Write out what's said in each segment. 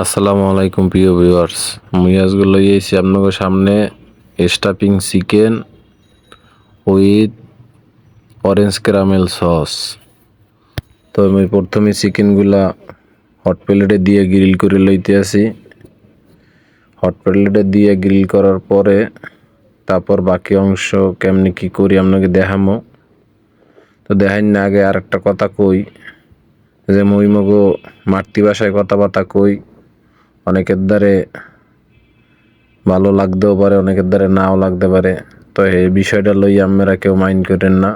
আসসালামু আলাইকুম প্রিয় ভিউয়ার্স। মুই আজকে লই আইছি আপনাদের সামনে stuffing chicken with orange caramel sauce. তো আমি প্রথমে চিকেনগুলা হট প্লেটে দিয়ে গ্রিল করে লইতে আসি। হট প্লেটে দিয়ে গ্রিল করার পরে তারপর বাকি অংশ কেমনি কি করি আপনাকে দেখামো। তো দেখাই না আগে আর একটা কথা কই, যে মুই মগো মাতৃভাষায় কথাবার্তা কই, অনেকের দ্বারে ভালো লাগতেও পারে, অনেকের দ্বারা নাও লাগতে পারে। তো এই বিষয়টা লই আপনারা কেউ মাইন্ড করেন না।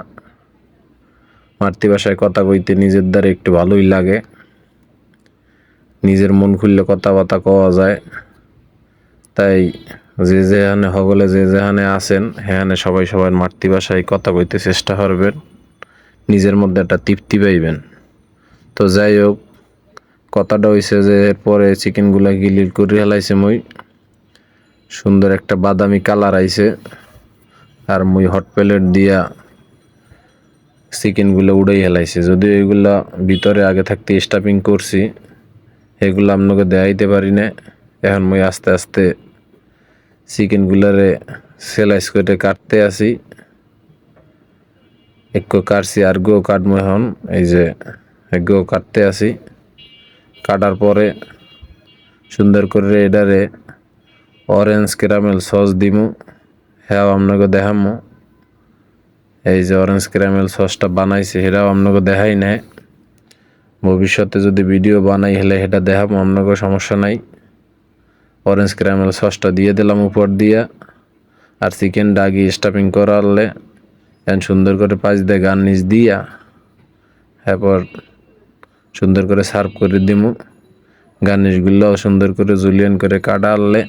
মাতৃভাষায় কথা কইতে নিজের দ্বারা একটু ভালোই লাগে, নিজের মন খুললে কথাবার্তা কওয়া যায়। তাই যে যেখানে হগলে যে যেখানে আছেন সেখানে সবাই সবার মাতৃভাষায় কথা কইতে চেষ্টা করবেন, নিজের মধ্যে একটা তৃপ্তি পাইবেন। তো যাই হোক, কথাটা হইছে যে এরপরে চিকেনগুলা গিলিল করে হেলাইছে মই, সুন্দর একটা বাদামি কালার আইছে। আর মুই হট প্লেট দিয়া চিকেনগুলো উড়াই হেলাইছে। যদিও এগুলা ভিতরে আগে থাকতে স্টাফিং করছি, এগুলো আপনাকে দেখাইতে পারি না। এখন মুই আস্তে আস্তে চিকেনগুলারে স্লাইস করে কাটতে আসি। একটু কাটছি, আর গো কাটবো এখন। এই যে এগো কাটতে আসি, কাটার পরে সুন্দর করে এটারে অরেঞ্জ ক্যারামেল সস দিমু, হ্যাঁ আপনাকে দেখামো। এই যে অরেঞ্জ ক্যারামেল সসটা বানাইছে সেটাও আপনাকে দেখাই নাই। ভবিষ্যতে যদি ভিডিও বানাই হলে সেটা দেখাবো, আপনাকে সমস্যা নাই। অরেঞ্জ ক্যারামেল সসটা দিয়ে দিলাম উপর দিয়া, আর চিকেন ডাগি স্টাফিং করালে এখন সুন্দর করে পাঁচ দিয়ে গার্নিশ দিয়া এরপর সুন্দর করে সার্ভ করে দিমু। গার্নিশগুলোও সুন্দর করে জুলিয়ান করে কাটা আনলে